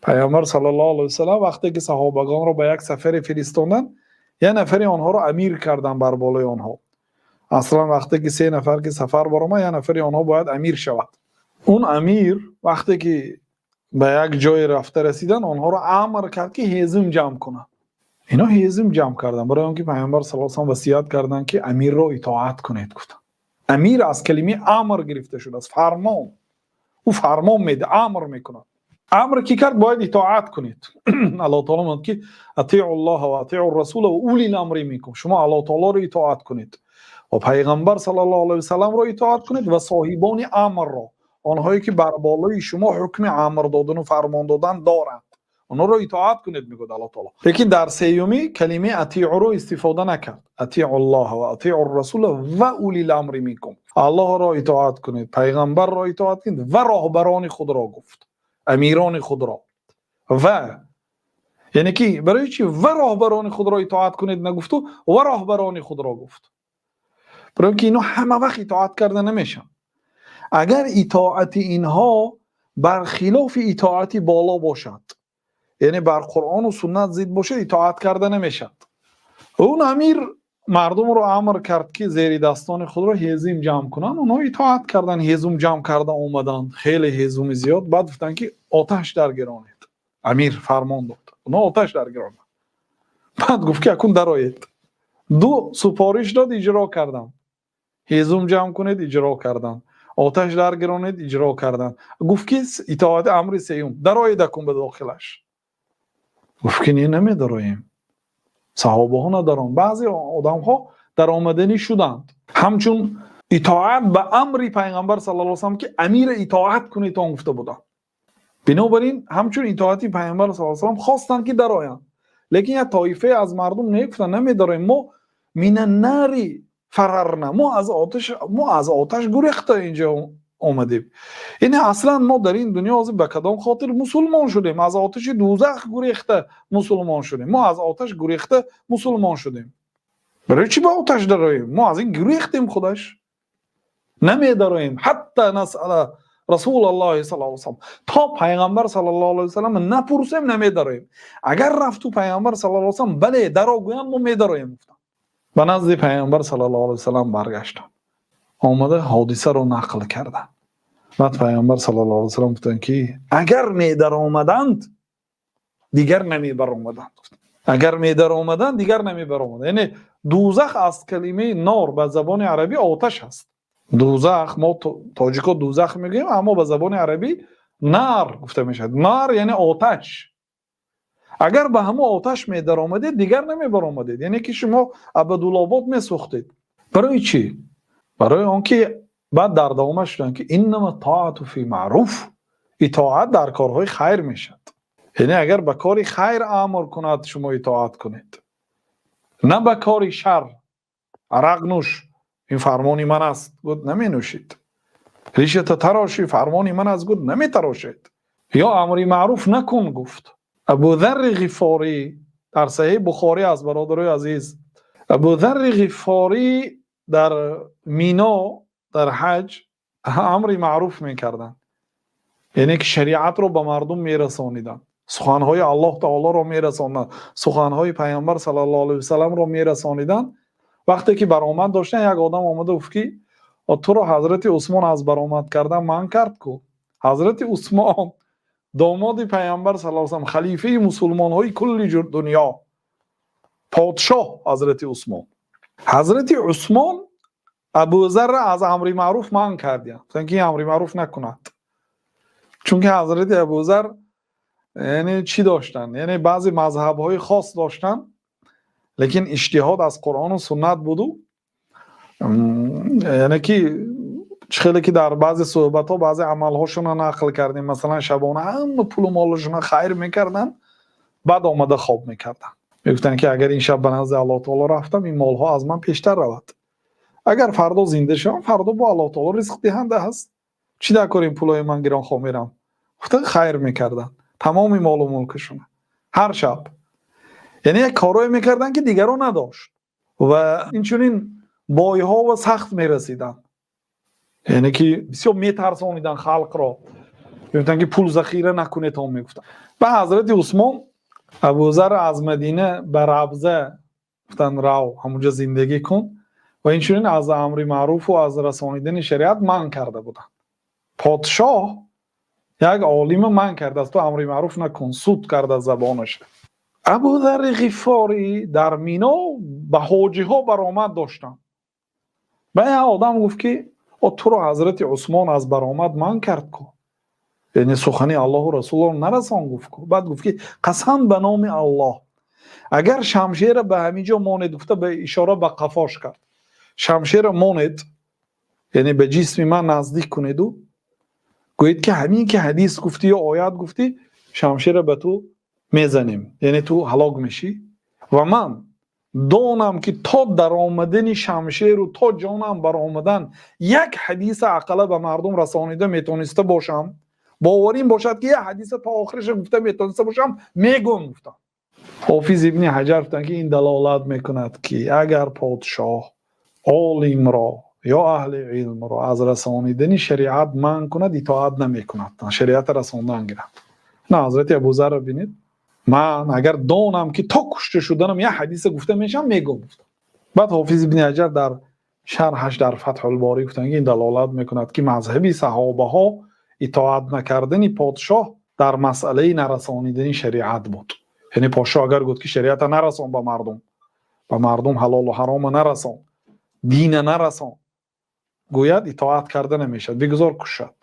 پیامبر صلی الله علیه و سلم وقتی که صحابگان رو به یک سفر فرستادن، یه نفری آنها رو امیر کردن بر بالای آنها. اصلا وقتی که 3 نفر که سفر برآمد، یه نفری آنها باید امیر شود. اون امیر وقتی که به یک جای رفته رسیدن، آنها رو امر کرد که هیزم جمع کنن. اینا هیزم جمع کردن برای اینکه پیامبر صلی الله علیه و وصیت کردن که امیر رو اطاعت کنید. گفتن امیر از کلمه امر گرفته شده است، فرمان. او فرمان میده، امر میکنه. امر کی کرد باید اطاعت کنید. الله تعالی میگه که اطیعوا الله و اطیعوا الرسول و اولی الامر منکم. شما الله تعالی رو اطاعت کنید و پیغمبر صلی الله علیه و سلم رو اطاعت کنید و صاحبان امر را، آنهایی که بر بالای شما حکم امر دادن و فرمان دادن دارند، اونها رو اطاعت کنید میگه الله تعالی. لیکن در سیومی کلمه اطیع رو استفاده نکرد. اطیع الله و اطیع الرسول و اولی الامر منکم. الله را اطاعت کنید، پیغمبر را اطاعت کنید و راهبران خود را گفت، امیران خود را. و یعنی که برای چی و راهبران خود را اطاعت کنید نگفت و راهبران خود را گفت؟ برای اینکه اینا همه وقت اطاعت کرده نمیشن. اگر اطاعت اینها برخلاف اطاعت بالا باشد، یعنی بر قرآن و سنت ضد باشه، اطاعت کرده نمیشد. اون امیر مردم رو امر کرد که زیر دستان خود رو هیزم جمع کنن. اونها اطاعت کردن، هیزم جمع کرده اومدن، خیلی هیزم زیاد. بعد گفتن که آتش در گرانید. امیر فرمان داد اونها آتش در گرانند. بعد گفت که اکن درآیید. 2 سفارش داد، اجرا کردن. هیزم جمع کنید، اجرا کردن. آتش در گرانید، اجرا کردن. گفت که اطاعت امر سیوم، درآیید کن به داخلش. گفت که نمی درآییم، صحابه ها ندارن. بعضی آدم ها در آمدنی شدند، همچون اطاعت به امر پیغمبر صلی الله علیه و سلم که امیر اطاعت کنید تا گفته بودن. بنابراین همچون اطاعتی پیغمبر صلی الله علیه و سلم خواستند که درآیند. لیکن یک طایفه از مردم نگفتن نمیداریم، ما من النار فررنا، ما از آتش گریخته اینجا آمدیم. یعنی اصلا ما در این دنیا به کدام خاطر مسلمان شدیم؟ از آتش دوزخ گریخته مسلمان شدیم. ما از آتش گریخته مسلمان شدیم. برای چی به آتش درآییم؟ ما از این گریختیم، خودش نمیداریم. حتی نسأل رسول الله صلی الله علیه و سلم، تا پیغمبر صلی الله علیه و سلم نپرسیم نمیداریم. اگر رفت تو پیغمبر صلی الله علیه و سلم بله درا گویند ما میداریم. به نزد پیغمبر صلی الله علیه و سلم برگشتن، آمده حادثه رو نقل کردن. بعد پیغمبر صلی الله علیه و سلم گفتن که اگر میدر آمدند دیگر نمیبر آمدند. اگر میدر آمدند دیگر نمیبر آمدند. یعنی دوزخ از کلمه نار به زبان عربی آتش است. دوزخ ما تاجیکا دوزخ میگیم، اما به زبان عربی نار گفته میشه. نار یعنی آتش. اگر به همه آتش میدر آمدید دیگر نمیبر آمدید، یعنی که شما ابدالآباد میسوختید. برای چی؟ برای آنکه بعد در ادامه‌اش شدن که انما الطاعة فی معروف، اطاعت در کارهای خیر میشد. یعنی اگر به کاری خیر امر کند شما اطاعت کنید، نه به کاری شر. عرق نوش، این فرمانی من است، گفت نمی نوشید. ریشت تراشی، فرمانی من است، گفت نمی تراشید. یا امری معروف نکن، گفت. ابو ذر غفاری در صحیح بخاری از برادرای عزیز، ابو ذر غفاری در مینا در حج امری معروف میکردن، یعنی که شریعت رو به مردم میرسانیدن، سخنهای الله تعالی رو میرساندن، سخنهای پیامبر صلی الله علیه و سلم رو میرسانیدن. وقتی که برآمد داشتن، یک آدم آمده گفت که تو رو حضرت عثمان از برآمد کردن من کرد کو. حضرت عثمان داماد پیامبر صلی الله علیه و سلم، خلیفه مسلمان های کل دنیا، پادشاه حضرت عثمان. حضرت عثمان ابو ذر از امر معروف من کردیم، گفتن که امر معروف نکند. چون که حضرت ابو ذر یعنی چی داشتن؟ یعنی بعضی مذهب های خاص داشتن، لیکن اجتهاد از قرآن و سنت بودو. یعنی که خیلی که در بعضی صحبت ها بعضی عمل هاشون رو نقل کردیم، مثلا شبانه هم پول و مالشون خیر میکردن، بعد آمده خواب میکردن، میگفتن که اگر این شب به نزد الله تعالی رفتم این مال ها از من پیشتر رود، اگر فردا زنده شدم فردا با الله تعالی رزق دهنده هست، چی در کار این پولای من گران خواه میرم. گفتن خیر میکردن تمام مال و ملکشون هر شب. یعنی یک کارایی میکردن که دیگران نداشت و اینچنین بایها و سخت میرسیدن، یعنی که بسیار میترسانیدن خلق را. گفتن که پول ذخیره نکنید هم میگفتن. و حضرت عثمان ابوذر از مدینه به ربضه گفتن راو همونجا زندگی کن و اینچنین از امر معروف و از رسانیدن شریعت من کرده بودن. پادشاه یک عالم من کرده است تو امر معروف نکن، سود کرده زبانش. ابوذر غفاری در مینا به حاجی ها برآمد داشتن. به یه آدم گفت که تو رو حضرت عثمان از برآمد من کرد کو، یعنی سخنی الله و رسول رو نرسان گفت کو. بعد گفت که قسم به نام الله اگر شمشیر به همینجا ماند، گفته به اشاره به قفاش کرد، شمشیر ماند یعنی به جسم من نزدیک کنید و گویید که همین که حدیث گفتی یا آیات گفتی شمشیر به تو میزنیم، یعنی تو هلاک میشی. و من دانم که تا در آمدن شمشیر و تا جانم بر آمدن یک حدیث عقله به مردم رسانیده میتونسته باشم، باوریم باشد که یک حدیث تا آخرش گفته میتونسته باشم، میگم گفتم. حافظ ابن حجر گفتن که این دلالت میکند که اگر پادشاه عالم را یا اهل علم را از رسانیدن شریعت منع کند، اطاعت نمیکند، شریعت رساندن گیرد. نه حضرت ابوذر رو ببینید، من اگر دانم که تا کشته شدنم یه حدیث گفته میشم میگم. بعد حافظ ابن حجر در شرحش در فتح الباری گفتن که این دلالت میکند که مذهبی صحابه ها اطاعت نکردن پادشاه در مسئله نرسانیدن شریعت بود. یعنی پادشاه اگر گفت که شریعت نرسان به مردم حلال و حرام نرسان، دین نرسان، گوید اطاعت کرده نمیشد، بگذار کشد.